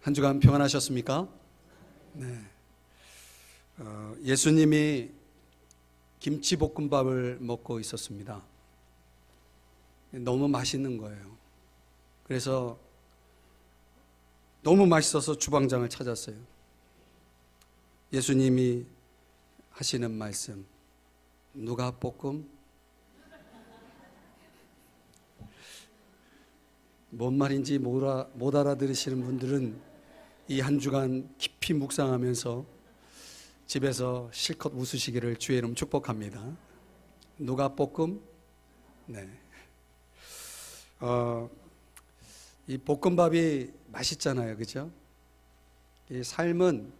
한 주간 평안하셨습니까? 네. 예수님이 김치볶음밥을 먹고 있었습니다. 너무 맛있는 거예요. 그래서 너무 맛있어서 주방장을 찾았어요. 예수님이 하시는 말씀, 누가볶음? 뭔 말인지 못 알아들으시는 분들은 이 한 주간 깊이 묵상하면서 집에서 실컷 웃으시기를 주의 이름 축복합니다. 누가볶음? 네. 이 볶음밥이 맛있잖아요, 그죠? 이 삶은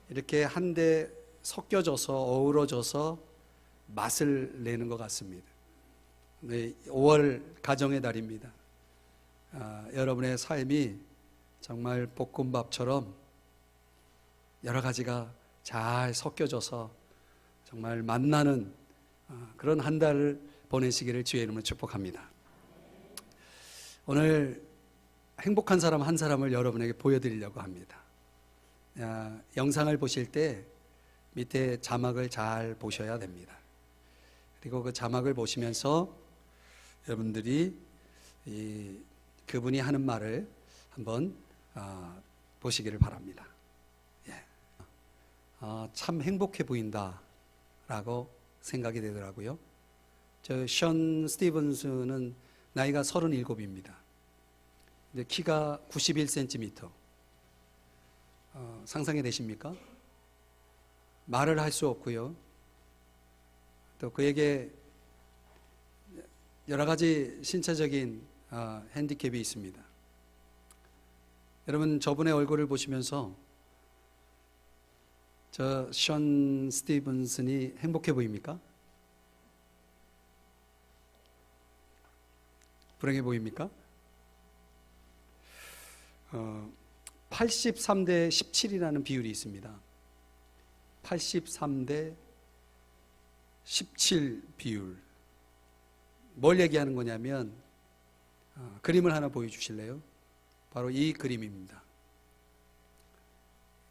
이렇게 한데 섞여져서 어우러져서 맛을 내는 것 같습니다. 네, 5월 가정의 달입니다. 여러분의 삶이 정말 볶음밥처럼 여러 가지가 잘 섞여져서 정말 만나는 그런 한 달을 보내시기를 주의 이름으로 축복합니다. 오늘 행복한 사람 한 사람을 여러분에게 보여드리려고 합니다. 영상을 보실 때 밑에 자막을 잘 보셔야 됩니다. 그리고 그 자막을 보시면서 여러분들이 그분이 하는 말을 한번 보시기를 바랍니다. 참 행복해 보인다라고 생각이 되더라고요. 저 션 스티븐스는 나이가 37입니다. 키가 91cm. 상상이 되십니까? 말을 할 수 없고요. 또 그에게 여러 가지 신체적인 핸디캡이 있습니다. 여러분, 저분의 얼굴을 보시면서 저 션 스티븐슨이 행복해 보입니까? 불행해 보입니까? 83대 17이라는 비율이 있습니다. 83대 17 비율. 뭘 얘기하는 거냐면 그림을 하나 보여주실래요? 바로 이 그림입니다.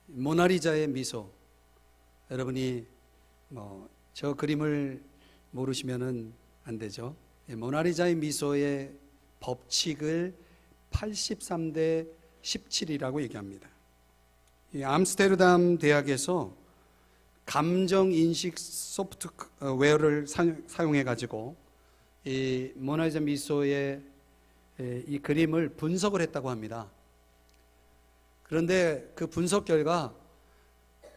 모나리자의 미소. 여러분이 저 그림을 모르시면은 안 되죠. 모나리자의 미소의 법칙을 83대 17이라고 얘기합니다. 이 암스테르담 대학에서 감정인식 소프트웨어를 사용해 가지고 이 모나리자 미소의 이 그림을 분석을 했다고 합니다. 그런데 그 분석 결과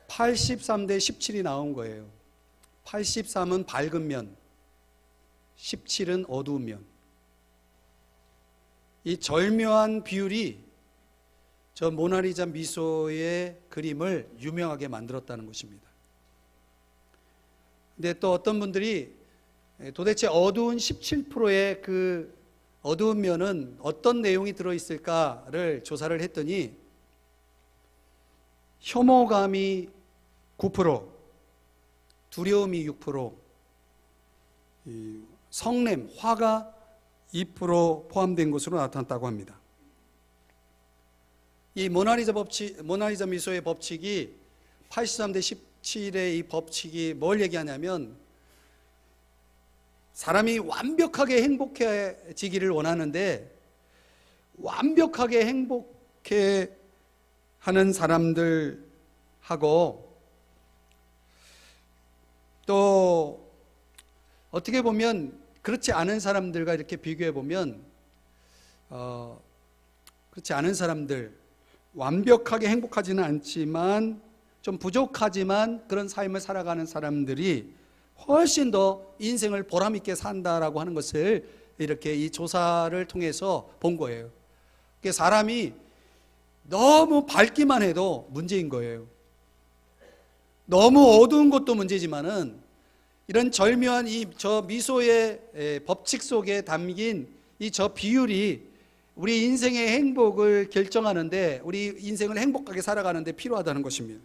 83대 17이 나온 거예요. 83은 밝은 면, 17은 어두운 면. 이 절묘한 비율이 저 모나리자 미소의 그림을 유명하게 만들었다는 것입니다. 근데 또 어떤 분들이 도대체 어두운 17%의 그 어두운 면은 어떤 내용이 들어있을까를 조사를 했더니 혐오감이 9%, 두려움이 6%, 성냄, 화가 2% 포함된 것으로 나타났다고 합니다. 이 모나리자 미소의 법칙이 83대 17의 이 법칙이 뭘 얘기하냐면 사람이 완벽하게 행복해지기를 원하는데 완벽하게 행복해 하는 사람들하고 또 어떻게 보면 그렇지 않은 사람들과 이렇게 비교해 보면 그렇지 않은 사람들, 완벽하게 행복하지는 않지만 좀 부족하지만 그런 삶을 살아가는 사람들이 훨씬 더 인생을 보람 있게 산다라고 하는 것을 이렇게 이 조사를 통해서 본 거예요. 사람이 너무 밝기만 해도 문제인 거예요. 너무 어두운 것도 문제지만은 이런 절묘한 저 미소의 법칙 속에 담긴 이 저 비율이 우리 인생의 행복을 결정하는데, 우리 인생을 행복하게 살아가는데 필요하다는 것입니다.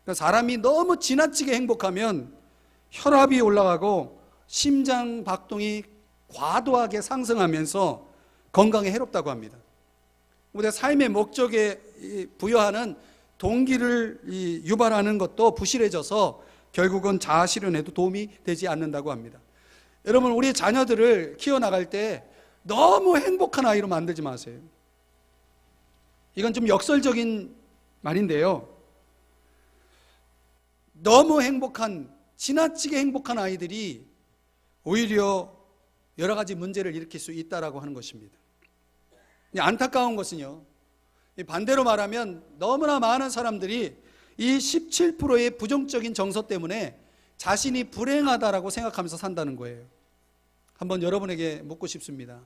그러니까 사람이 너무 지나치게 행복하면 혈압이 올라가고 심장 박동이 과도하게 상승하면서 건강에 해롭다고 합니다. 우리가 삶의 목적에 부여하는 동기를 유발하는 것도 부실해져서 결국은 자아 실현에도 도움이 되지 않는다고 합니다. 여러분, 우리 자녀들을 키워나갈 때 너무 행복한 아이로 만들지 마세요. 이건 좀 역설적인 말인데요. 너무 행복한, 지나치게 행복한 아이들이 오히려 여러 가지 문제를 일으킬 수 있다라고 하는 것입니다. 안타까운 것은요, 반대로 말하면 너무나 많은 사람들이 이 17%의 부정적인 정서 때문에 자신이 불행하다라고 생각하면서 산다는 거예요. 한번 여러분에게 묻고 싶습니다.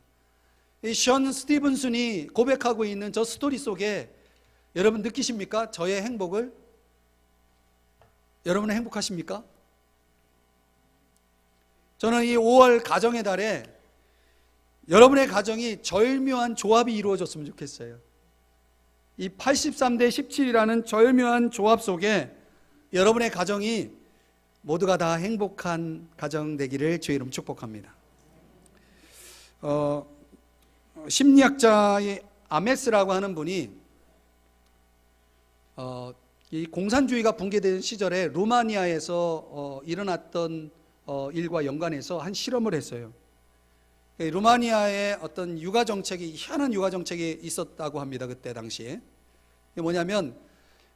이 션 스티븐슨이 고백하고 있는 저 스토리 속에 여러분 느끼십니까? 저의 행복을? 여러분은 행복하십니까? 저는 이 5월 가정의 달에 여러분의 가정이 절묘한 조합이 이루어졌으면 좋겠어요. 이 83대 17이라는 절묘한 조합 속에 여러분의 가정이 모두가 다 행복한 가정 되기를 주의 이름 축복합니다. 심리학자의 아메스라고 하는 분이 이 공산주의가 붕괴된 시절에 루마니아에서 일어났던 일과 연관해서 한 실험을 했어요. 루마니아의 어떤 육아 정책이, 희한한 육아 정책이 있었다고 합니다. 그때 당시에. 이게 뭐냐면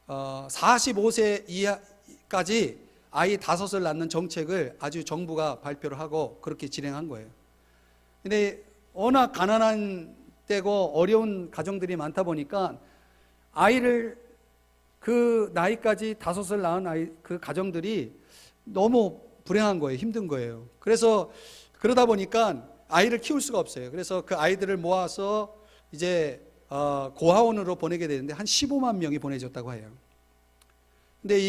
45세 이하까지 아이 5을 낳는 정책을 아주 정부가 발표를 하고 그렇게 진행한 거예요. 근데 워낙 가난한 때고 어려운 가정들이 많다 보니까 아이를 그 나이까지 5을 낳은 그 가정들이 너무 불행한 거예요. 힘든 거예요. 그래서 그러다 보니까 아이를 키울 수가 없어요. 그래서 그 아이들을 모아서 이제 고아원으로 보내게 되는데 한 15만 명이 보내졌다고 해요. 근데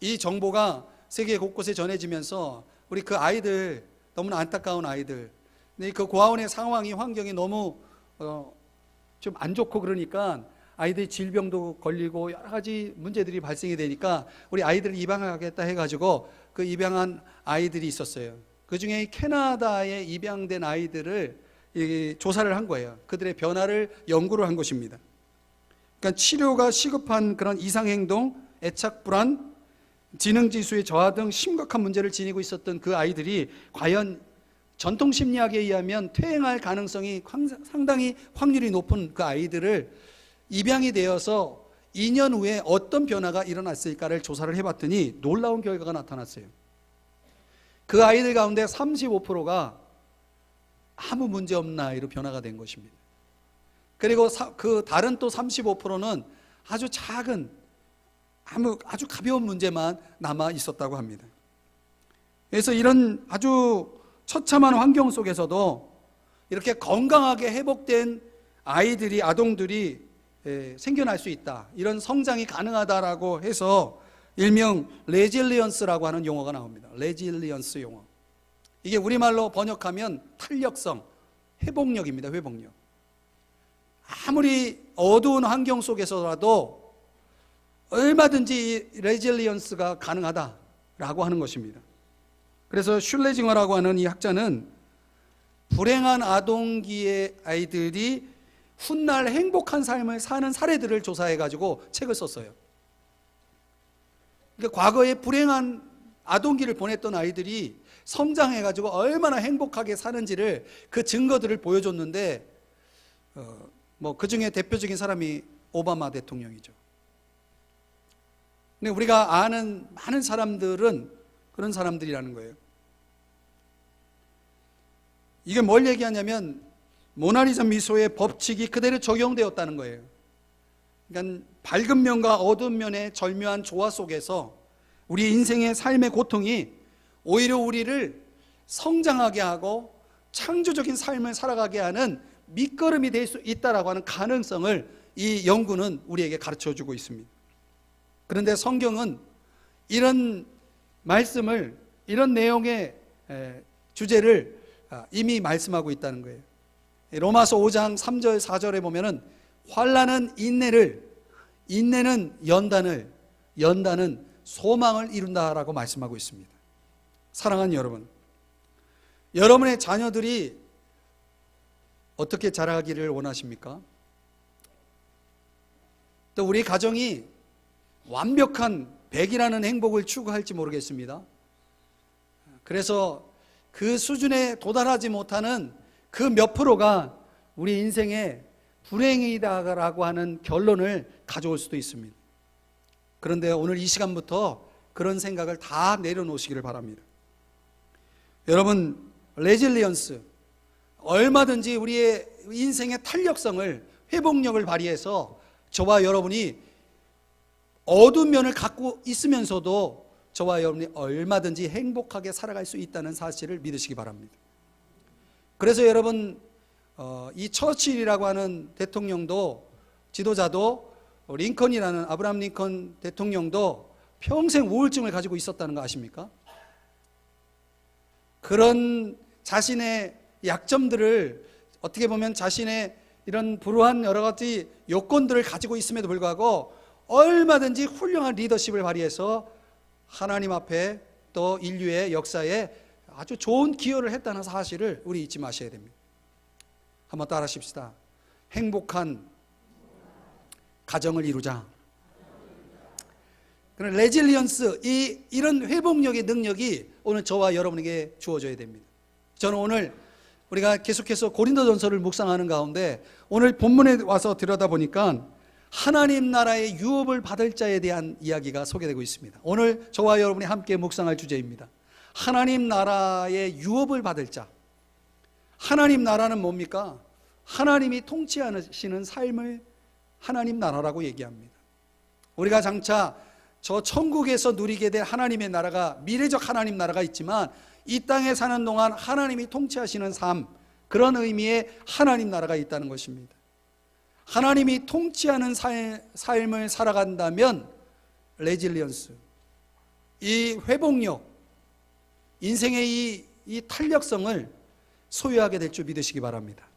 이 정보가 세계 곳곳에 전해지면서 우리 그 아이들, 너무나 안타까운 아이들, 근데 그 고아원의 상황이, 환경이 너무 좀 안 좋고 그러니까 아이들이 질병도 걸리고 여러 가지 문제들이 발생이 되니까 우리 아이들을 입양하겠다 해가지고 그 입양한 아이들이 있었어요. 그 중에 캐나다에 입양된 아이들을 조사를 한 거예요. 그들의 변화를 연구를 한 것입니다. 그러니까 치료가 시급한 그런 이상행동, 애착 불안, 지능지수의 저하 등 심각한 문제를 지니고 있었던 그 아이들이 과연 전통 심리학에 의하면 퇴행할 가능성이 상당히 확률이 높은 그 아이들을 입양이 되어서 2년 후에 어떤 변화가 일어났을까를 조사를 해봤더니 놀라운 결과가 나타났어요. 그 아이들 가운데 35%가 아무 문제 없는 아이로 변화가 된 것입니다. 그리고 그 다른 또 35%는 아주 작은, 아주 가벼운 문제만 남아 있었다고 합니다. 그래서 이런 아주 처참한 환경 속에서도 이렇게 건강하게 회복된 아이들이, 아동들이 생겨날 수 있다, 이런 성장이 가능하다라고 해서 일명 레질리언스라고 하는 용어가 나옵니다. 레질리언스 용어. 이게 우리말로 번역하면 탄력성, 회복력입니다. 회복력. 아무리 어두운 환경 속에서라도 얼마든지 레질리언스가 가능하다라고 하는 것입니다. 그래서 슐레징어라고 하는 이 학자는 불행한 아동기의 아이들이 훗날 행복한 삶을 사는 사례들을 조사해가지고 책을 썼어요. 그러니까 과거에 불행한 아동기를 보냈던 아이들이 성장해가지고 얼마나 행복하게 사는지를, 그 증거들을 보여줬는데 그 중에 대표적인 사람이 오바마 대통령이죠. 근데 우리가 아는 많은 사람들은 그런 사람들이라는 거예요. 이게 뭘 얘기하냐면 모나리자 미소의 법칙이 그대로 적용되었다는 거예요. 그러니까 밝은 면과 어두운 면의 절묘한 조화 속에서 우리 인생의 삶의 고통이 오히려 우리를 성장하게 하고 창조적인 삶을 살아가게 하는 밑거름이 될 수 있다라고 하는 가능성을 이 연구는 우리에게 가르쳐주고 있습니다. 그런데 성경은 이런 말씀을, 이런 내용의 주제를 이미 말씀하고 있다는 거예요. 로마서 5장 3절 4절에 보면은 환난은 인내를, 인내는 연단을, 연단은 소망을 이룬다라고 말씀하고 있습니다. 사랑하는 여러분, 여러분의 자녀들이 어떻게 자라기를 원하십니까? 또 우리 가정이 완벽한 100이라는 행복을 추구할지 모르겠습니다. 그래서 그 수준에 도달하지 못하는 그 몇 프로가 우리 인생의 불행이다라고 하는 결론을 가져올 수도 있습니다. 그런데 오늘 이 시간부터 그런 생각을 다 내려놓으시기를 바랍니다. 여러분, 레질리언스, 얼마든지 우리의 인생의 탄력성을, 회복력을 발휘해서 저와 여러분이 어두운 면을 갖고 있으면서도 저와 여러분이 얼마든지 행복하게 살아갈 수 있다는 사실을 믿으시기 바랍니다. 그래서 여러분, 이 처칠이라고 하는 대통령도, 지도자도, 링컨이라는 아브라함 링컨 대통령도 평생 우울증을 가지고 있었다는 거 아십니까? 그런 자신의 약점들을, 어떻게 보면 자신의 이런 불우한 여러 가지 요건들을 가지고 있음에도 불구하고 얼마든지 훌륭한 리더십을 발휘해서 하나님 앞에 또 인류의 역사에 아주 좋은 기여를 했다는 사실을 우리 잊지 마셔야 됩니다. 한번 따라 하십시다. 행복한 가정을 이루자. 그런 레질리언스, 이런 회복력의 능력이 오늘 저와 여러분에게 주어져야 됩니다. 저는 오늘 우리가 계속해서 고린도전서를 묵상하는 가운데 오늘 본문에 와서 들여다보니까 하나님 나라의 유업을 받을 자에 대한 이야기가 소개되고 있습니다. 오늘 저와 여러분이 함께 묵상할 주제입니다. 하나님 나라의 유업을 받을 자. 하나님 나라는 뭡니까? 하나님이 통치하시는 삶을 하나님 나라라고 얘기합니다. 우리가 장차 저 천국에서 누리게 될 하나님의 나라가, 미래적 하나님 나라가 있지만 이 땅에 사는 동안 하나님이 통치하시는 삶, 그런 의미의 하나님 나라가 있다는 것입니다. 하나님이 통치하는 삶을 살아간다면 레질리언스, 이 회복력, 인생의 이 탄력성을 소유하게 될 줄 믿으시기 바랍니다.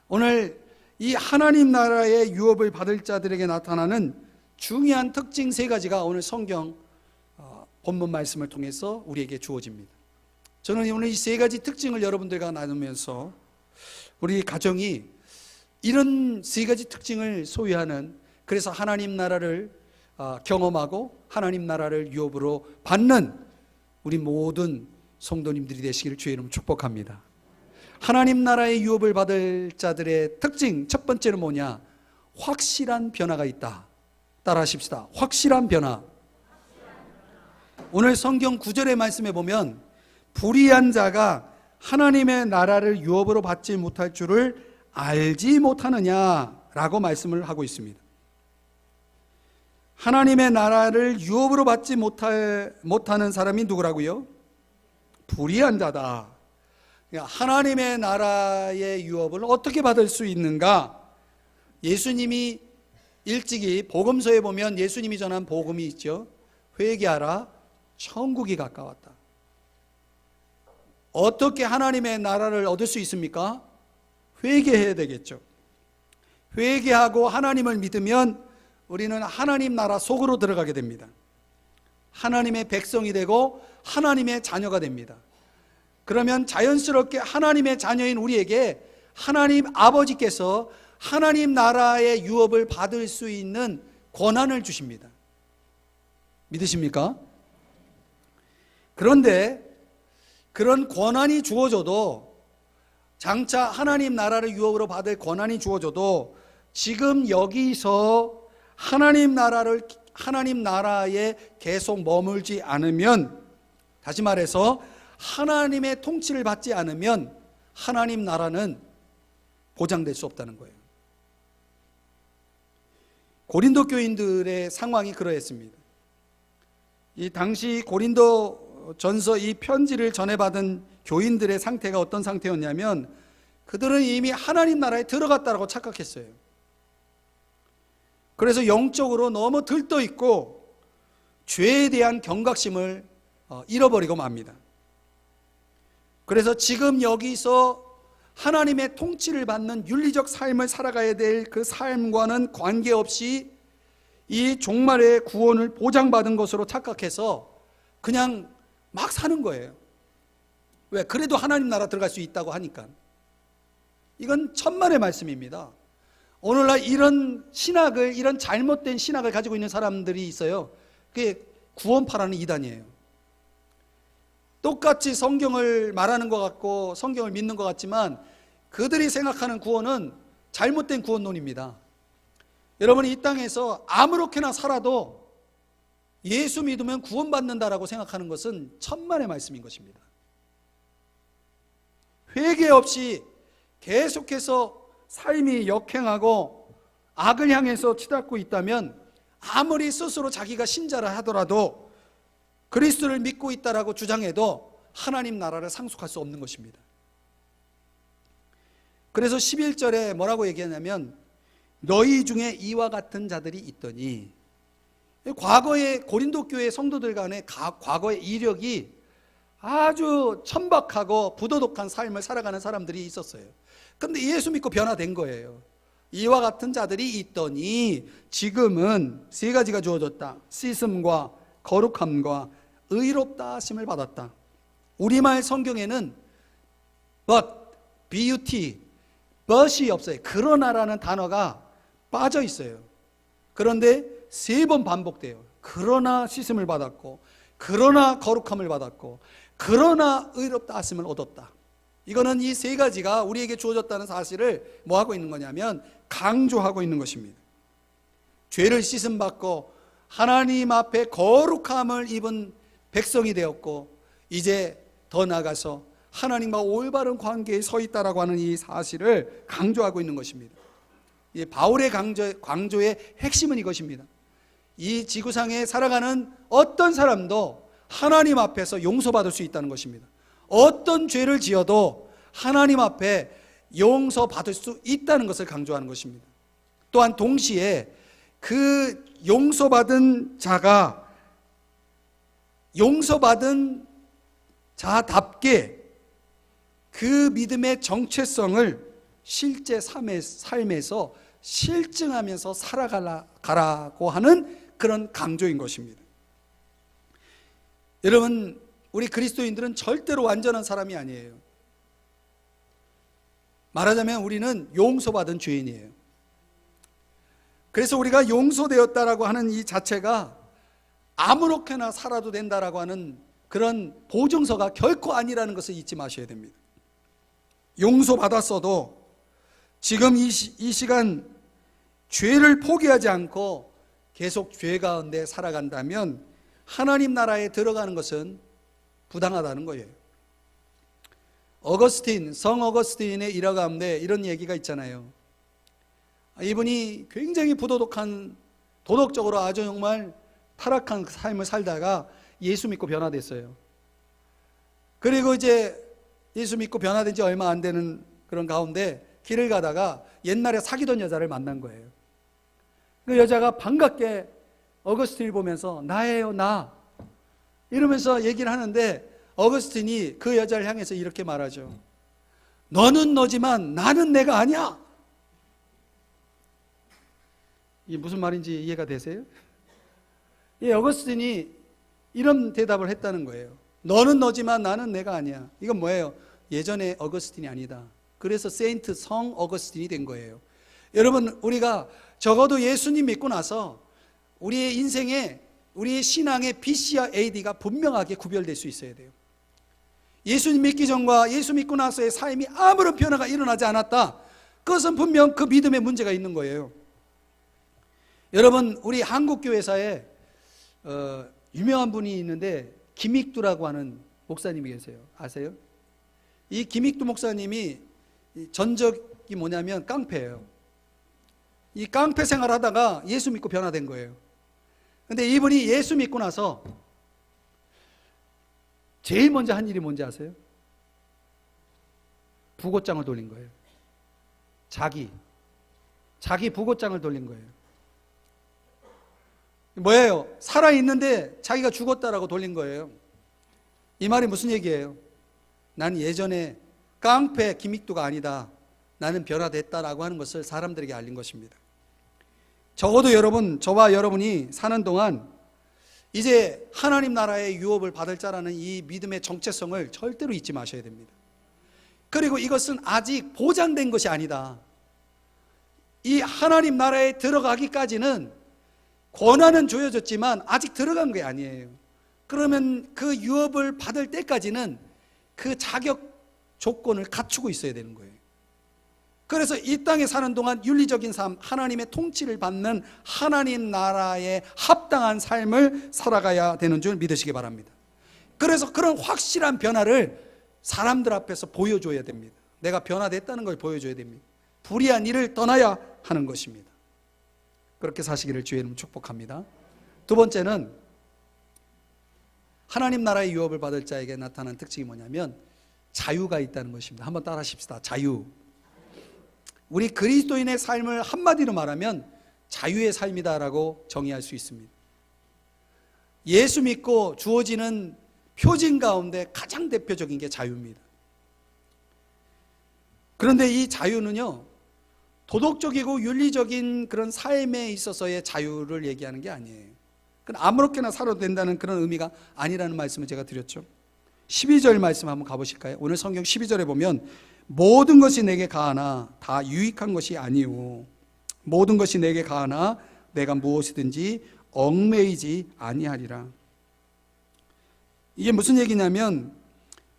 오늘 이 하나님 나라의 유업을 받을 자들에게 나타나는 중요한 특징 3가지가 오늘 성경 본문 말씀을 통해서 우리에게 주어집니다. 저는 오늘 이 3가지 특징을 여러분들과 나누면서 우리 가정이 이런 3가지 특징을 소유하는, 그래서 하나님 나라를 경험하고 하나님 나라를 유업으로 받는 우리 모든 성도님들이 되시기를 주의 이름으로 축복합니다. 하나님 나라의 유업을 받을 자들의 특징 첫 번째는 뭐냐? 확실한 변화가 있다. 따라 하십시다. 확실한 변화. 오늘 성경 9절의 말씀에 보면 불의한 자가 하나님의 나라를 유업으로 받지 못할 줄을 알지 못하느냐라고 말씀을 하고 있습니다. 하나님의 나라를 유업으로 받지 못하는 사람이 누구라고요? 불의한 자다. 하나님의 나라의 유업을 어떻게 받을 수 있는가? 예수님이 일찍이 복음서에 보면 예수님이 전한 복음이 있죠. 회개하라, 천국이 가까웠다. 어떻게 하나님의 나라를 얻을 수 있습니까? 회개해야 되겠죠. 회개하고 하나님을 믿으면 우리는 하나님 나라 속으로 들어가게 됩니다. 하나님의 백성이 되고 하나님의 자녀가 됩니다. 그러면 자연스럽게 하나님의 자녀인 우리에게 하나님 아버지께서 하나님 나라의 유업을 받을 수 있는 권한을 주십니다. 믿으십니까? 그런데 그런 권한이 주어져도, 장차 하나님 나라를 유업으로 받을 권한이 주어져도 지금 여기서 하나님 나라에 계속 머물지 않으면, 다시 말해서 하나님의 통치를 받지 않으면 하나님 나라는 보장될 수 없다는 거예요. 고린도 교인들의 상황이 그러했습니다. 이 당시 고린도 전서 이 편지를 전해받은 교인들의 상태가 어떤 상태였냐면, 그들은 이미 하나님 나라에 들어갔다고 착각했어요. 그래서 영적으로 너무 들떠있고 죄에 대한 경각심을 잃어버리고 맙니다. 그래서 지금 여기서 하나님의 통치를 받는 윤리적 삶을 살아가야 될 그 삶과는 관계없이 이 종말의 구원을 보장받은 것으로 착각해서 그냥 막 사는 거예요. 왜? 그래도 하나님 나라 들어갈 수 있다고 하니까. 이건 천만의 말씀입니다. 오늘날 이런 신학을, 이런 잘못된 신학을 가지고 있는 사람들이 있어요. 그게 구원파라는 이단이에요. 똑같이 성경을 말하는 것 같고 성경을 믿는 것 같지만 그들이 생각하는 구원은 잘못된 구원론입니다. 여러분이 이 땅에서 아무렇게나 살아도 예수 믿으면 구원받는다라고 생각하는 것은 천만의 말씀인 것입니다. 회개 없이 계속해서 삶이 역행하고 악을 향해서 치닫고 있다면 아무리 스스로 자기가 신자라 하더라도 그리스도를 믿고 있다라고 주장해도 하나님 나라를 상속할 수 없는 것입니다. 그래서 11절에 뭐라고 얘기하냐면 너희 중에 이와 같은 자들이 있더니, 과거의 고린도 교회 성도들 간의 과거의 이력이 아주 천박하고 부도덕한 삶을 살아가는 사람들이 있었어요. 그런데 예수 믿고 변화된 거예요. 이와 같은 자들이 있더니 지금은 세 가지가 주어졌다. 씻음과 거룩함과 의롭다 하심을 받았다. 우리말 성경에는 but, but이 없어요. 그러나라는 단어가 빠져 있어요. 그런데 3번 반복돼요. 그러나 씻음을 받았고, 그러나 거룩함을 받았고, 그러나 의롭다 하심을 얻었다. 이거는 이 3가지가 우리에게 주어졌다는 사실을 뭐 하고 있는 거냐면 강조하고 있는 것입니다. 죄를 씻음 받고 하나님 앞에 거룩함을 입은 백성이 되었고, 이제 더 나아가서 하나님과 올바른 관계에 서 있다라고 하는 이 사실을 강조하고 있는 것입니다. 바울의 강조의 핵심은 이것입니다. 이 지구상에 살아가는 어떤 사람도 하나님 앞에서 용서받을 수 있다는 것입니다. 어떤 죄를 지어도 하나님 앞에 용서받을 수 있다는 것을 강조하는 것입니다. 또한 동시에 그 용서받은 자가 용서받은 자답게 그 믿음의 정체성을 실제 삶에서 실증하면서 살아가라고 하는 그런 강조인 것입니다. 여러분, 우리 그리스도인들은 절대로 완전한 사람이 아니에요. 말하자면 우리는 용서받은 죄인이에요. 그래서 우리가 용서되었다라고 하는 이 자체가 아무렇게나 살아도 된다라고 하는 그런 보증서가 결코 아니라는 것을 잊지 마셔야 됩니다. 용서받았어도 지금 이 시간 죄를 포기하지 않고 계속 죄 가운데 살아간다면 하나님 나라에 들어가는 것은 부당하다는 거예요. 성 어거스틴의 일화 가운데 이런 얘기가 있잖아요. 이분이 굉장히 부도덕한, 도덕적으로 아주 정말 타락한 삶을 살다가 예수 믿고 변화됐어요. 그리고 이제 예수 믿고 변화된 지 얼마 안 되는 그런 가운데 길을 가다가 옛날에 사귀던 여자를 만난 거예요. 그 여자가 반갑게 어거스틴을 보면서 나예요, 나 이러면서 얘기를 하는데, 어거스틴이 그 여자를 향해서 이렇게 말하죠. 너는 너지만 나는 내가 아니야. 이게 무슨 말인지 이해가 되세요? 어거스틴이 이런 대답을 했다는 거예요. 너는 너지만 나는 내가 아니야. 이건 뭐예요? 예전에 어거스틴이 아니다. 그래서 세인트 성 어거스틴이 된 거예요. 여러분, 우리가 적어도 예수님 믿고 나서 우리의 인생에, 우리의 신앙의 BC와 AD가 분명하게 구별될 수 있어야 돼요. 예수님 믿기 전과 예수 믿고 나서의 삶이 아무런 변화가 일어나지 않았다. 그것은 분명 그 믿음에 문제가 있는 거예요. 여러분, 우리 한국교회사에 유명한 분이 있는데 김익두라고 하는 목사님이 계세요. 아세요? 이 김익두 목사님이 전적이 뭐냐면 깡패예요. 이 깡패 생활하다가 예수 믿고 변화된 거예요. 근데 이분이 예수 믿고 나서 제일 먼저 한 일이 뭔지 아세요? 부고장을 돌린 거예요. 자기 부고장을 돌린 거예요. 뭐예요? 살아있는데 자기가 죽었다라고 돌린 거예요. 이 말이 무슨 얘기예요? 난 예전에 깡패 김익두가 아니다. 나는 변화됐다라고 하는 것을 사람들에게 알린 것입니다. 적어도 여러분, 저와 여러분이 사는 동안 이제 하나님 나라의 유업을 받을 자라는 이 믿음의 정체성을 절대로 잊지 마셔야 됩니다. 그리고 이것은 아직 보장된 것이 아니다. 이 하나님 나라에 들어가기까지는 권한은 주어졌지만 아직 들어간 게 아니에요. 그러면 그 유업을 받을 때까지는 그 자격 조건을 갖추고 있어야 되는 거예요. 그래서 이 땅에 사는 동안 윤리적인 삶, 하나님의 통치를 받는 하나님 나라에 합당한 삶을 살아가야 되는 줄 믿으시기 바랍니다. 그래서 그런 확실한 변화를 사람들 앞에서 보여줘야 됩니다. 내가 변화됐다는 걸 보여줘야 됩니다. 불의한 일을 떠나야 하는 것입니다. 그렇게 사시기를 주의 이름으로 축복합니다. 두 번째는 하나님 나라의 유업을 받을 자에게 나타난 특징이 뭐냐면 자유가 있다는 것입니다. 한번 따라 하십시다. 자유. 우리 그리스도인의 삶을 한마디로 말하면 자유의 삶이다라고 정의할 수 있습니다. 예수 믿고 주어지는 표징 가운데 가장 대표적인 게 자유입니다. 그런데 이 자유는요, 도덕적이고 윤리적인 그런 삶에 있어서의 자유를 얘기하는 게 아니에요. 아무렇게나 살아도 된다는 그런 의미가 아니라는 말씀을 제가 드렸죠. 12절 말씀 한번 가보실까요? 오늘 성경 12절에 보면 모든 것이 내게 가하나 다 유익한 것이 아니오. 모든 것이 내게 가하나 내가 무엇이든지 얽매이지 아니하리라. 이게 무슨 얘기냐면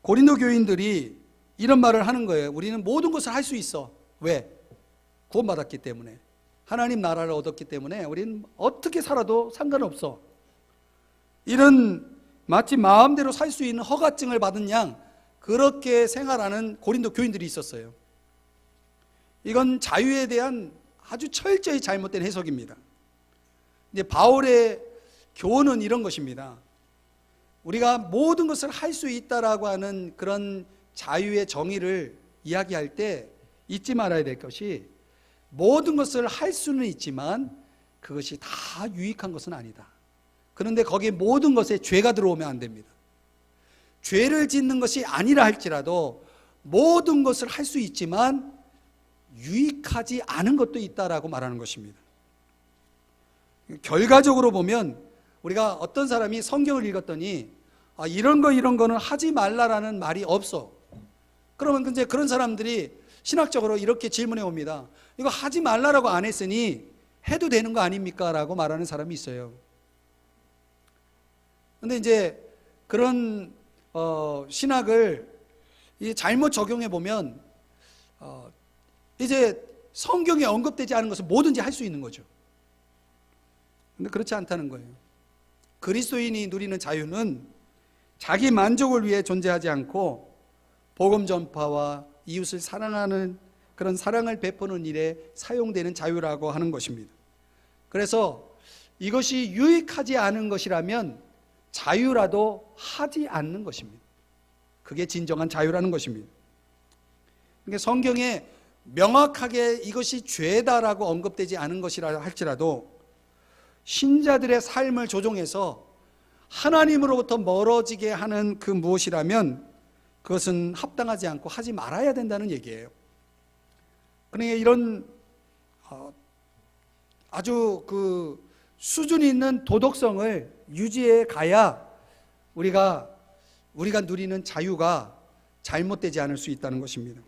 고린도 교인들이 이런 말을 하는 거예요. 우리는 모든 것을 할 수 있어. 왜? 구원받았기 때문에. 하나님 나라를 얻었기 때문에 우리는 어떻게 살아도 상관없어. 이런 마치 마음대로 살 수 있는 허가증을 받은 양 그렇게 생활하는 고린도 교인들이 있었어요. 이건 자유에 대한 아주 철저히 잘못된 해석입니다. 이제 바울의 교훈은 이런 것입니다. 우리가 모든 것을 할 수 있다라고 하는 그런 자유의 정의를 이야기할 때 잊지 말아야 될 것이 모든 것을 할 수는 있지만 그것이 다 유익한 것은 아니다. 그런데 거기에 모든 것에 죄가 들어오면 안 됩니다. 죄를 짓는 것이 아니라 할지라도 모든 것을 할 수 있지만 유익하지 않은 것도 있다라고 말하는 것입니다. 결과적으로 보면 우리가 어떤 사람이 성경을 읽었더니 이런 거는 하지 말라라는 말이 없어. 그러면 이제 그런 사람들이 신학적으로 이렇게 질문해 옵니다. 이거 하지 말라라고 안 했으니 해도 되는 거 아닙니까? 라고 말하는 사람이 있어요. 근데 이제 그런 신학을 잘못 적용해 보면 이제 성경에 언급되지 않은 것을 뭐든지 할 수 있는 거죠. 근데 그렇지 않다는 거예요. 그리스도인이 누리는 자유는 자기 만족을 위해 존재하지 않고 복음 전파와 이웃을 사랑하는 그런 사랑을 베푸는 일에 사용되는 자유라고 하는 것입니다. 그래서 이것이 유익하지 않은 것이라면 자유라도 하지 않는 것입니다. 그게 진정한 자유라는 것입니다. 그러니까 성경에 명확하게 이것이 죄다라고 언급되지 않은 것이라 할지라도 신자들의 삶을 조종해서 하나님으로부터 멀어지게 하는 그 무엇이라면 그것은 합당하지 않고 하지 말아야 된다는 얘기예요. 그러니까 이런 아주 그 수준 있는 도덕성을 유지해 가야 우리가 누리는 자유가 잘못되지 않을 수 있다는 것입니다.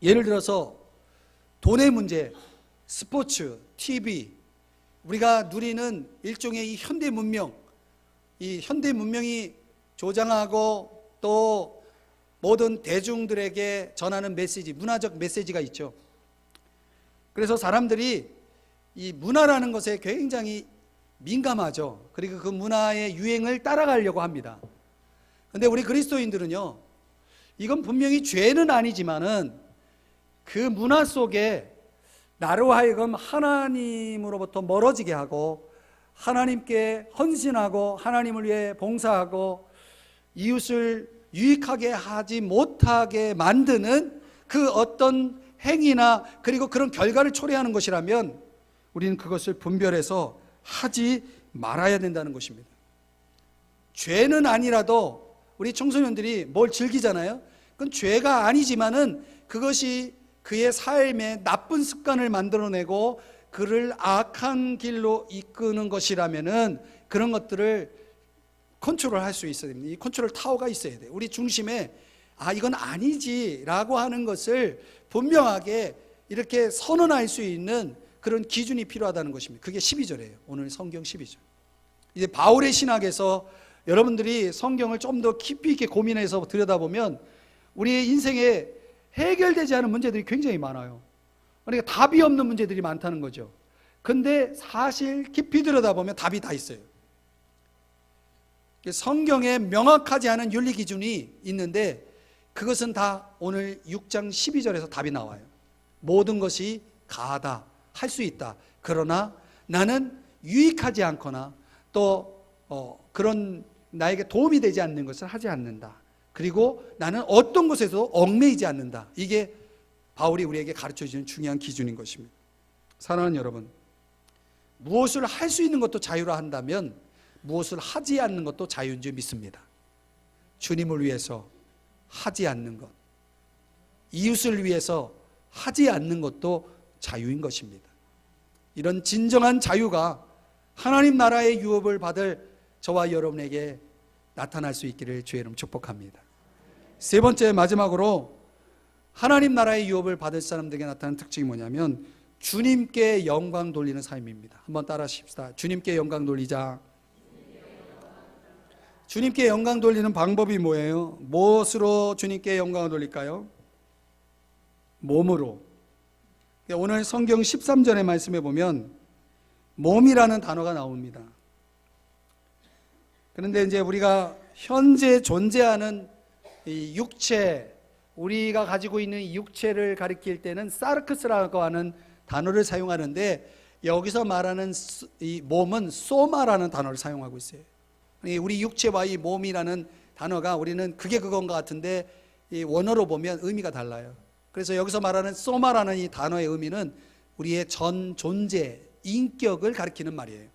예를 들어서 돈의 문제, 스포츠, TV, 우리가 누리는 일종의 이 현대 문명, 이 현대 문명이 조장하고 또 모든 대중들에게 전하는 메시지, 문화적 메시지가 있죠. 그래서 사람들이 이 문화라는 것에 굉장히 민감하죠. 그리고 그 문화의 유행을 따라가려고 합니다. 그런데 우리 그리스도인들은요, 이건 분명히 죄는 아니지만은 그 문화 속에 나로 하여금 하나님으로부터 멀어지게 하고 하나님께 헌신하고 하나님을 위해 봉사하고 이웃을 유익하게 하지 못하게 만드는 그 어떤 행위나 그리고 그런 결과를 초래하는 것이라면 우리는 그것을 분별해서 하지 말아야 된다는 것입니다. 죄는 아니라도 우리 청소년들이 뭘 즐기잖아요. 그건 죄가 아니지만은 그것이 그의 삶에 나쁜 습관을 만들어내고 그를 악한 길로 이끄는 것이라면은 그런 것들을 컨트롤할 수 있어야 됩니다. 이 컨트롤 타워가 있어야 돼요. 우리 중심에 이건 아니지라고 하는 것을 분명하게 이렇게 선언할 수 있는 그런 기준이 필요하다는 것입니다. 그게 12절이에요. 오늘 성경 12절. 이제 바울의 신학에서 여러분들이 성경을 좀 더 깊이 있게 고민해서 들여다보면 우리의 인생에 해결되지 않은 문제들이 굉장히 많아요. 그러니까 답이 없는 문제들이 많다는 거죠. 근데 사실 깊이 들여다보면 답이 다 있어요. 성경에 명확하지 않은 윤리 기준이 있는데 그것은 다 오늘 6장 12절에서 답이 나와요. 모든 것이 가하다, 할 수 있다. 그러나 나는 유익하지 않거나 또 그런 나에게 도움이 되지 않는 것을 하지 않는다. 그리고 나는 어떤 것에서도 얽매이지 않는다. 이게 바울이 우리에게 가르쳐주는 중요한 기준인 것입니다. 사랑하는 여러분, 무엇을 할 수 있는 것도 자유라 한다면 무엇을 하지 않는 것도 자유인 줄 믿습니다. 주님을 위해서 하지 않는 것, 이웃을 위해서 하지 않는 것도 자유인 것입니다. 이런 진정한 자유가 하나님 나라의 유업을 받을 저와 여러분에게 나타날 수 있기를 주의 이름 축복합니다. 세 번째, 마지막으로 하나님 나라의 유업을 받을 사람들에게 나타나는 특징이 뭐냐면 주님께 영광 돌리는 삶입니다. 한번 따라 하십시다. 주님께 영광 돌리자. 주님께 영광 돌리는 방법이 뭐예요? 무엇으로 주님께 영광을 돌릴까요? 몸으로. 오늘 성경 13절의 말씀에 보면 몸이라는 단어가 나옵니다. 그런데 이제 우리가 현재 존재하는 이 육체, 우리가 가지고 있는 이 육체를 가리킬 때는 사르크스라고 하는 단어를 사용하는데 여기서 말하는 이 몸은 소마라는 단어를 사용하고 있어요. 우리 육체와 이 몸이라는 단어가 우리는 그게 그건가 같은데 이 원어로 보면 의미가 달라요. 그래서 여기서 말하는 소마라는 이 단어의 의미는 우리의 전 존재, 인격을 가리키는 말이에요.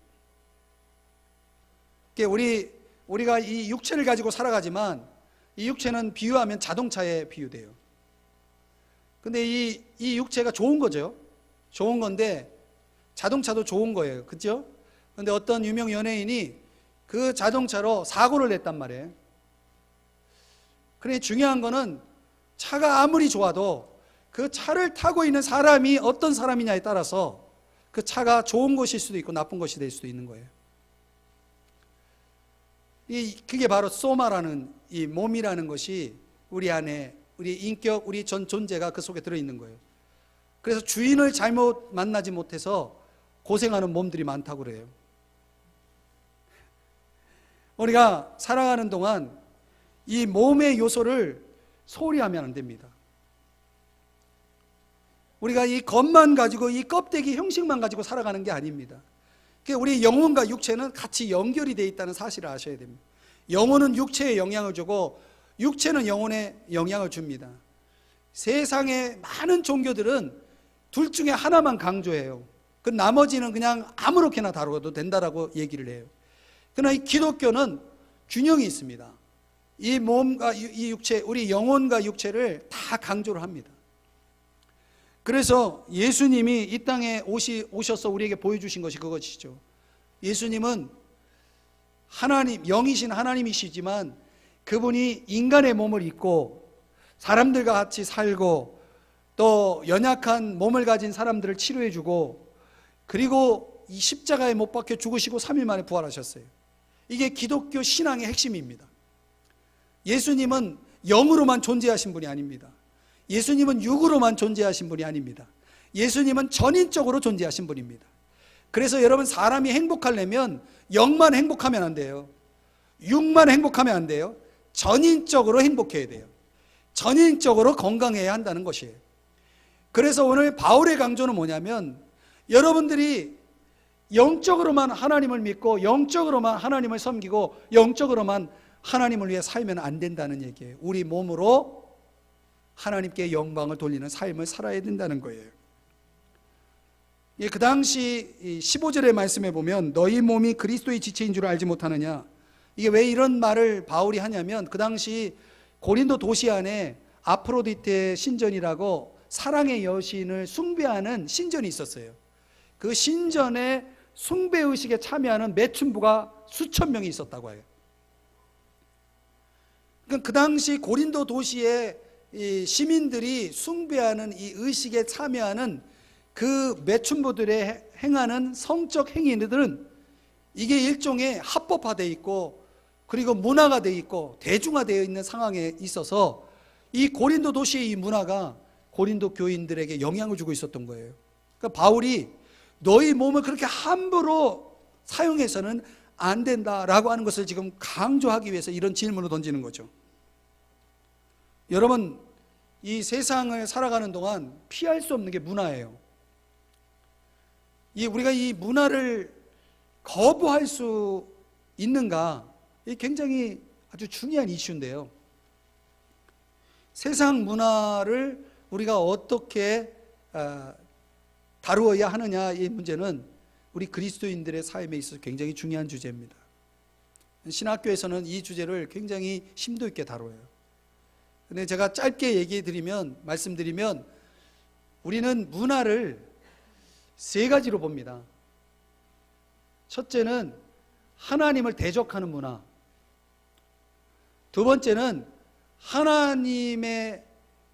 우리가 이 육체를 가지고 살아가지만 이 육체는 비유하면 자동차에 비유돼요. 근데 이 육체가 좋은 거죠. 좋은 건데 자동차도 좋은 거예요. 그렇죠? 근데 어떤 유명 연예인이 그 자동차로 사고를 냈단 말이에요. 그래 중요한 거는 차가 아무리 좋아도 그 차를 타고 있는 사람이 어떤 사람이냐에 따라서 그 차가 좋은 것일 수도 있고 나쁜 것이 될 수도 있는 거예요. 그게 바로 소마라는 이 몸이라는 것이 우리 안에 우리 인격, 우리 전 존재가 그 속에 들어있는 거예요. 그래서 주인을 잘못 만나지 못해서 고생하는 몸들이 많다고 그래요. 우리가 살아가는 동안 이 몸의 요소를 소홀히 하면 안 됩니다. 우리가 이 겉만 가지고 이 껍데기 형식만 가지고 살아가는 게 아닙니다. 우리 영혼과 육체는 같이 연결이 되어 있다는 사실을 아셔야 됩니다. 영혼은 육체에 영향을 주고 육체는 영혼에 영향을 줍니다. 세상의 많은 종교들은 둘 중에 하나만 강조해요. 그 나머지는 그냥 아무렇게나 다루어도 된다라고 얘기를 해요. 그러나 이 기독교는 균형이 있습니다. 이 몸과 이 육체, 우리 영혼과 육체를 다 강조를 합니다. 그래서 예수님이 이 땅에 오셔서 우리에게 보여주신 것이 그것이죠. 예수님은 하나님, 영이신 하나님이시지만 그분이 인간의 몸을 입고 사람들과 같이 살고 또 연약한 몸을 가진 사람들을 치료해주고 그리고 이 십자가에 못 박혀 죽으시고 3일 만에 부활하셨어요. 이게 기독교 신앙의 핵심입니다. 예수님은 영으로만 존재하신 분이 아닙니다. 예수님은 육으로만 존재하신 분이 아닙니다. 예수님은 전인적으로 존재하신 분입니다. 그래서 여러분 사람이 행복하려면 영만 행복하면 안 돼요. 육만 행복하면 안 돼요. 전인적으로 행복해야 돼요. 전인적으로 건강해야 한다는 것이에요. 그래서 오늘 바울의 강조는 뭐냐면 여러분들이 영적으로만 하나님을 믿고 영적으로만 하나님을 섬기고 영적으로만 하나님을 위해 살면 안 된다는 얘기예요. 우리 몸으로 하나님께 영광을 돌리는 삶을 살아야 된다는 거예요. 그 당시 15절의 말씀에 보면 너희 몸이 그리스도의 지체인 줄 알지 못하느냐. 이게 왜 이런 말을 바울이 하냐면 그 당시 고린도 도시 안에 아프로디테 신전이라고 사랑의 여신을 숭배하는 신전이 있었어요. 그 신전의 숭배의식에 참여하는 매춘부가 수천 명이 있었다고 해요. 그러니까 그 당시 고린도 도시에 이 시민들이 숭배하는 이 의식에 참여하는 그 매춘부들의 행하는 성적 행위들은 이게 일종의 합법화되어 있고 그리고 문화가 되어 있고 대중화되어 있는 상황에 있어서 이 고린도 도시의 이 문화가 고린도 교인들에게 영향을 주고 있었던 거예요. 그러니까 바울이 너희 몸을 그렇게 함부로 사용해서는 안 된다라고 하는 것을 지금 강조하기 위해서 이런 질문을 던지는 거죠. 여러분, 이 세상을 살아가는 동안 피할 수 없는 게 문화예요. 우리가 이 문화를 거부할 수 있는가? 이게 굉장히 아주 중요한 이슈인데요. 세상 문화를 우리가 어떻게 다루어야 하느냐, 이 문제는 우리 그리스도인들의 삶에 있어서 굉장히 중요한 주제입니다. 신학교에서는 이 주제를 굉장히 심도 있게 다뤄요. 근데 제가 짧게 말씀드리면 우리는 문화를 세 가지로 봅니다. 첫째는 하나님을 대적하는 문화. 두 번째는 하나님의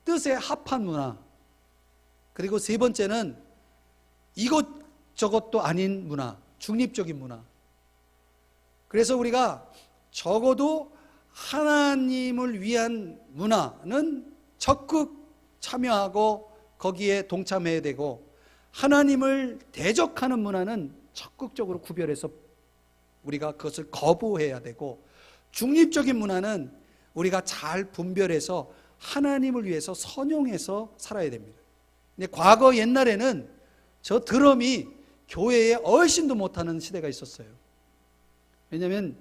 뜻에 합한 문화. 그리고 세 번째는 이것저것도 아닌 문화, 중립적인 문화. 그래서 우리가 적어도 하나님을 위한 문화는 적극 참여하고 거기에 동참해야 되고, 하나님을 대적하는 문화는 적극적으로 구별해서 우리가 그것을 거부해야 되고, 중립적인 문화는 우리가 잘 분별해서 하나님을 위해서 선용해서 살아야 됩니다. 근데 과거 옛날에는 저 드럼이 교회에 얼씬도 못하는 시대가 있었어요. 왜냐하면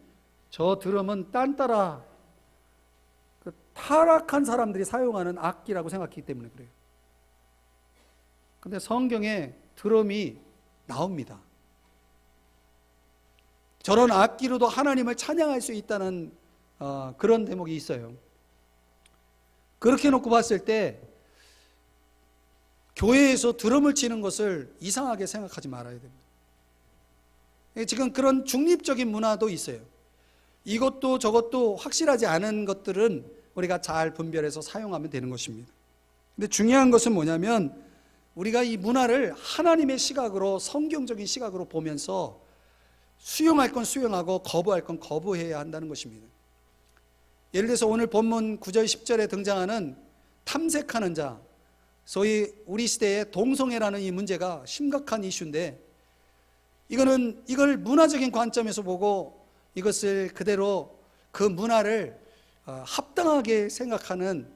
저 드럼은 딴따라 타락한 사람들이 사용하는 악기라고 생각했기 때문에 그래요. 근데 성경에 드럼이 나옵니다. 저런 악기로도 하나님을 찬양할 수 있다는 그런 대목이 있어요. 그렇게 놓고 봤을 때 교회에서 드럼을 치는 것을 이상하게 생각하지 말아야 됩니다. 지금 그런 중립적인 문화도 있어요. 이것도 저것도 확실하지 않은 것들은 우리가 잘 분별해서 사용하면 되는 것입니다. 근데 중요한 것은 뭐냐면 우리가 이 문화를 하나님의 시각으로, 성경적인 시각으로 보면서 수용할 건 수용하고 거부할 건 거부해야 한다는 것입니다. 예를 들어서 오늘 본문 9절 10절에 등장하는 탐색하는 자, 소위 우리 시대의 동성애라는 이 문제가 심각한 이슈인데, 이걸 문화적인 관점에서 보고 이것을 그대로 그 문화를 합당하게 생각하는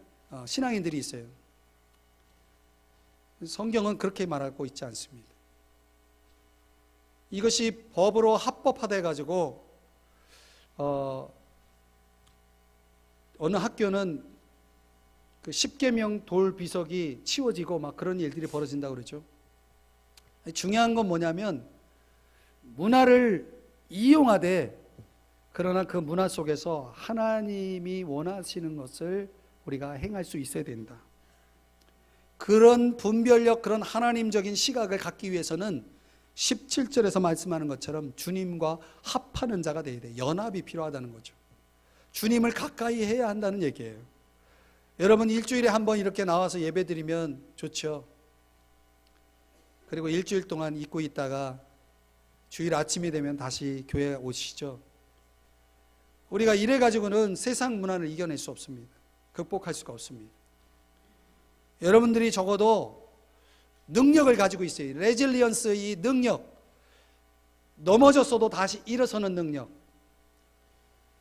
신앙인들이 있어요. 성경은 그렇게 말하고 있지 않습니다. 이것이 법으로 합법화돼 가지고 어느 학교는 그 10계명 돌 비석이 치워지고 막 그런 일들이 벌어진다고 그러죠. 중요한 건 뭐냐면 문화를 이용하되, 그러나 그 문화 속에서 하나님이 원하시는 것을 우리가 행할 수 있어야 된다. 그런 분별력, 그런 하나님적인 시각을 갖기 위해서는 17절에서 말씀하는 것처럼 주님과 합하는 자가 되어야 돼. 연합이 필요하다는 거죠. 주님을 가까이 해야 한다는 얘기예요. 여러분, 일주일에 한 번 이렇게 나와서 예배드리면 좋죠. 그리고 일주일 동안 잊고 있다가 주일 아침이 되면 다시 교회에 오시죠. 우리가 이래 가지고는 세상 문화를 이겨낼 수 없습니다. 극복할 수가 없습니다. 여러분들이 적어도 능력을 가지고 있어요. 레질리언스, 이 능력, 넘어졌어도 다시 일어서는 능력,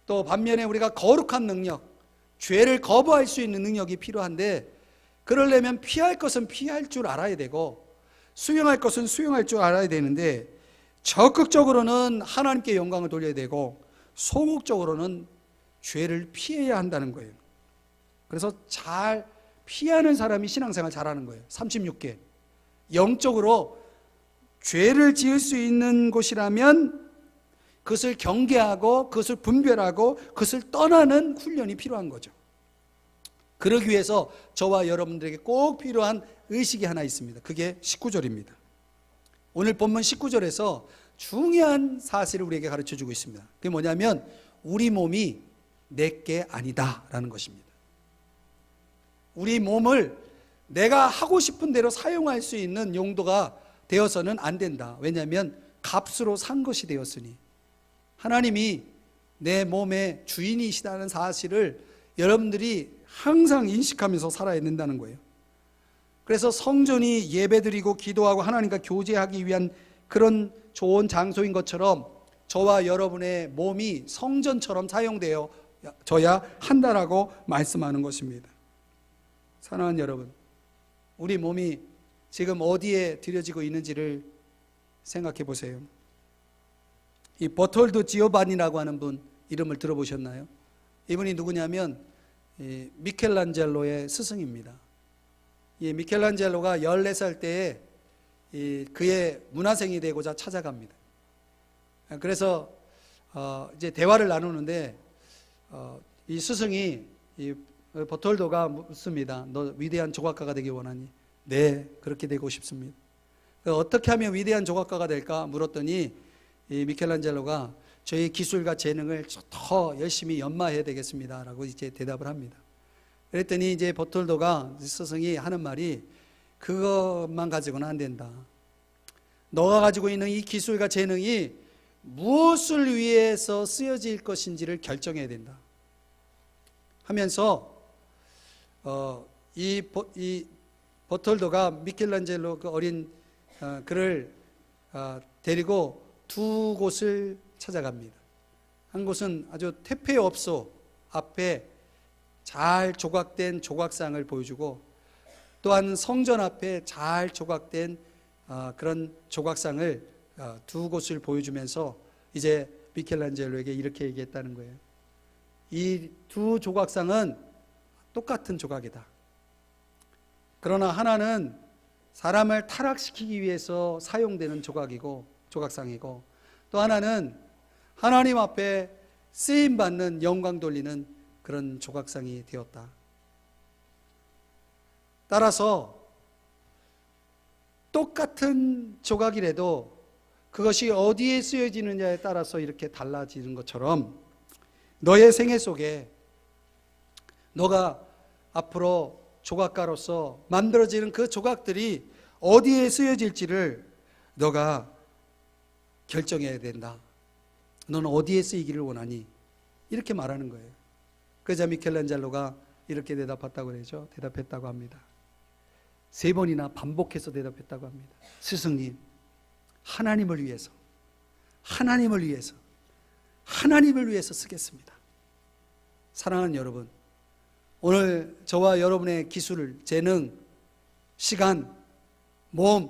또 반면에 우리가 거룩한 능력, 죄를 거부할 수 있는 능력이 필요한데, 그러려면 피할 것은 피할 줄 알아야 되고 수용할 것은 수용할 줄 알아야 되는데, 적극적으로는 하나님께 영광을 돌려야 되고 소극적으로는 죄를 피해야 한다는 거예요. 그래서 잘 피하는 사람이 신앙생활 잘하는 거예요. 36개. 영적으로 죄를 지을 수 있는 곳이라면 그것을 경계하고 그것을 분별하고 그것을 떠나는 훈련이 필요한 거죠. 그러기 위해서 저와 여러분들에게 꼭 필요한 의식이 하나 있습니다. 그게 19절입니다. 오늘 본문 19절에서 중요한 사실을 우리에게 가르쳐주고 있습니다. 그게 뭐냐면 우리 몸이 내게 아니다 라는 것입니다. 우리 몸을 내가 하고 싶은 대로 사용할 수 있는 용도가 되어서는 안 된다. 왜냐하면 값으로 산 것이 되었으니. 하나님이 내 몸의 주인이시다는 사실을 여러분들이 항상 인식하면서 살아야 된다는 거예요. 그래서 성전이 예배드리고 기도하고 하나님과 교제하기 위한 그런 좋은 장소인 것처럼 저와 여러분의 몸이 성전처럼 사용되어 져야 한다라고 말씀하는 것입니다. 사랑하는 여러분, 우리 몸이 지금 어디에 들여지고 있는지를 생각해 보세요. 이 버톨드 지오반니라고 하는 분 이름을 들어보셨나요? 이분이 누구냐면 미켈란젤로의 스승입니다. 이 미켈란젤로가 14살 때에 그의 문화생이 되고자 찾아갑니다. 그래서 이제 대화를 나누는데 이 스승이 이 버톨도가 묻습니다. 너 위대한 조각가가 되기 원하니? 네, 그렇게 되고 싶습니다. 어떻게 하면 위대한 조각가가 될까 물었더니 이 미켈란젤로가 저희 기술과 재능을 더 열심히 연마해야 되겠습니다 라고 이제 대답을 합니다. 그랬더니 이제 버톨도가 스승이 하는 말이 그것만 가지고는 안 된다. 너가 가지고 있는 이 기술과 재능이 무엇을 위해서 쓰여질 것인지를 결정해야 된다 하면서 이 버톨도가 미켈란젤로 그 어린 그를 데리고 두 곳을 찾아갑니다. 한 곳은 아주 퇴폐업소 앞에 잘 조각된 조각상을 보여주고, 또한 성전 앞에 잘 조각된 그런 조각상을 두 곳을 보여주면서 이제 미켈란젤로에게 이렇게 얘기했다는 거예요. 이 두 조각상은 똑같은 조각이다. 그러나 하나는 사람을 타락시키기 위해서 사용되는 조각상이고, 또 하나는 하나님 앞에 쓰임받는 영광 돌리는 그런 조각상이 되었다. 따라서 똑같은 조각이라도 그것이 어디에 쓰여지느냐에 따라서 이렇게 달라지는 것처럼 너의 생애 속에 너가 앞으로 조각가로서 만들어지는 그 조각들이 어디에 쓰여질지를 너가 결정해야 된다. 너는 어디에 쓰이기를 원하니? 이렇게 말하는 거예요. 그러자 미켈란젤로가 이렇게 대답했다고 합니다. 3번이나 반복해서 대답했다고 합니다. 스승님, 하나님을 위해서 쓰겠습니다. 사랑하는 여러분, 오늘 저와 여러분의 기술, 재능, 시간, 몸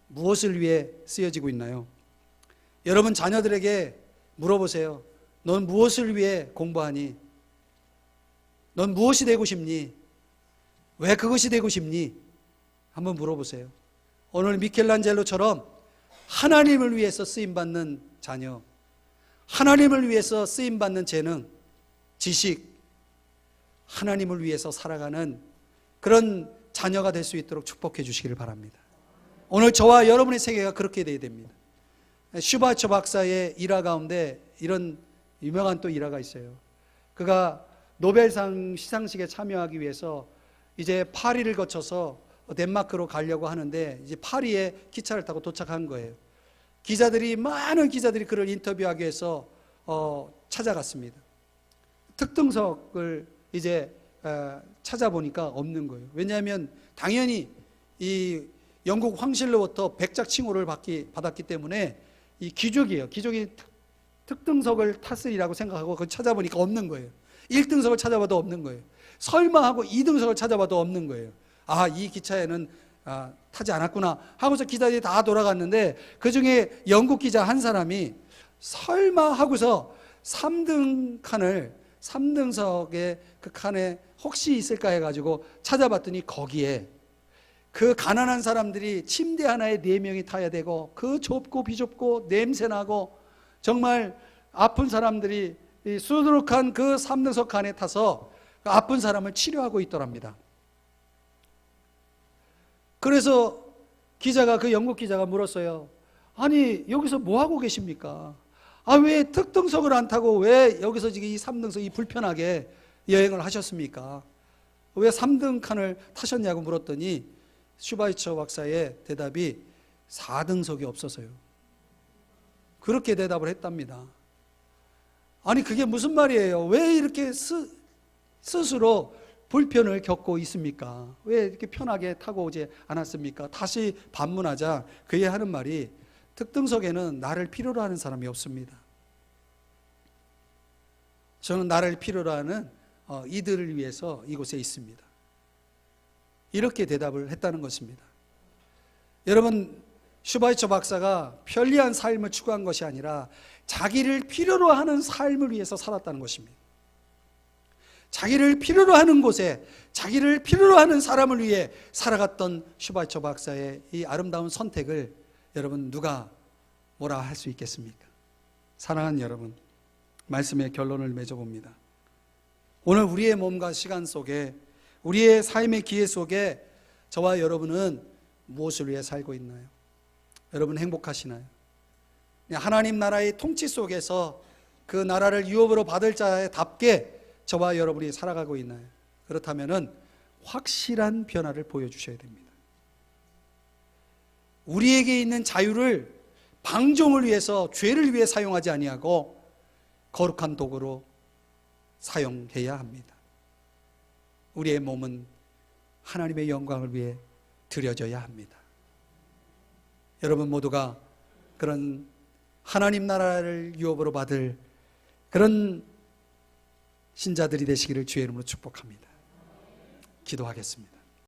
무엇을 위해 쓰여지고 있나요? 여러분 자녀들에게 물어보세요. 넌 무엇을 위해 공부하니? 넌 무엇이 되고 싶니? 왜 그것이 되고 싶니? 한번 물어보세요. 오늘 미켈란젤로처럼 하나님을 위해서 쓰임받는 자녀, 하나님을 위해서 쓰임받는 재능, 지식, 하나님을 위해서 살아가는 그런 자녀가 될 수 있도록 축복해 주시기를 바랍니다. 오늘 저와 여러분의 세계가 그렇게 되어야 됩니다. 슈바처 박사의 일화 가운데 이런 유명한 또 일화가 있어요. 그가 노벨상 시상식에 참여하기 위해서 이제 파리를 거쳐서 덴마크로 가려고 하는데 이제 파리에 기차를 타고 도착한 거예요. 많은 기자들이 그를 인터뷰하기 위해서 찾아갔습니다. 특등석을 이제 찾아보니까 없는 거예요. 왜냐하면 당연히 이 영국 황실로부터 백작 칭호를 받았기 때문에 이 귀족이 특등석을 탔으리라고 생각하고 그걸 찾아보니까 없는 거예요. 1등석을 찾아봐도 없는 거예요. 설마 하고 2등석을 찾아봐도 없는 거예요. 아, 이 기차에는 타지 않았구나 하고서 기자들이 다 돌아갔는데 그중에 영국 기자 한 사람이 설마 하고서 3등석의 그 칸에 혹시 있을까 해가지고 찾아봤더니 거기에 그 가난한 사람들이 침대 하나에 4명이 타야 되고 그 좁고 비좁고 냄새나고 정말 아픈 사람들이 수두룩한 그 3등석 칸에 타서 아픈 사람을 치료하고 있더랍니다. 그래서 그 영국 기자가 물었어요. 아니 여기서 뭐 하고 계십니까? 왜 특등석을 안 타고 왜 여기서 지금 이 3등석 이 불편하게 여행을 하셨습니까? 왜 3등 칸을 타셨냐고 물었더니 슈바이처 박사의 대답이 4등석이 없어서요. 그렇게 대답을 했답니다. 아니 그게 무슨 말이에요? 왜 이렇게 스스로 불편을 겪고 있습니까? 왜 이렇게 편하게 타고 오지 않았습니까? 다시 반문하자 그의 하는 말이, 특등석에는 나를 필요로 하는 사람이 없습니다. 저는 나를 필요로 하는 이들을 위해서 이곳에 있습니다. 이렇게 대답을 했다는 것입니다. 여러분, 슈바이처 박사가 편리한 삶을 추구한 것이 아니라 자기를 필요로 하는 삶을 위해서 살았다는 것입니다. 자기를 필요로 하는 곳에 자기를 필요로 하는 사람을 위해 살아갔던 슈바이처 박사의 이 아름다운 선택을 여러분 누가 뭐라 할 수 있겠습니까? 사랑하는 여러분, 말씀의 결론을 맺어봅니다. 오늘 우리의 몸과 시간 속에, 우리의 삶의 기회 속에 저와 여러분은 무엇을 위해 살고 있나요? 여러분 행복하시나요? 하나님 나라의 통치 속에서 그 나라를 유업으로 받을 자답게 저와 여러분이 살아가고 있나요? 그렇다면 확실한 변화를 보여주셔야 됩니다. 우리에게 있는 자유를 방종을 위해서, 죄를 위해 사용하지 아니하고 거룩한 도구로 사용해야 합니다. 우리의 몸은 하나님의 영광을 위해 드려져야 합니다. 여러분 모두가 그런 하나님 나라를 유업으로 받을 그런 신자들이 되시기를 주의 이름으로 축복합니다. 기도하겠습니다.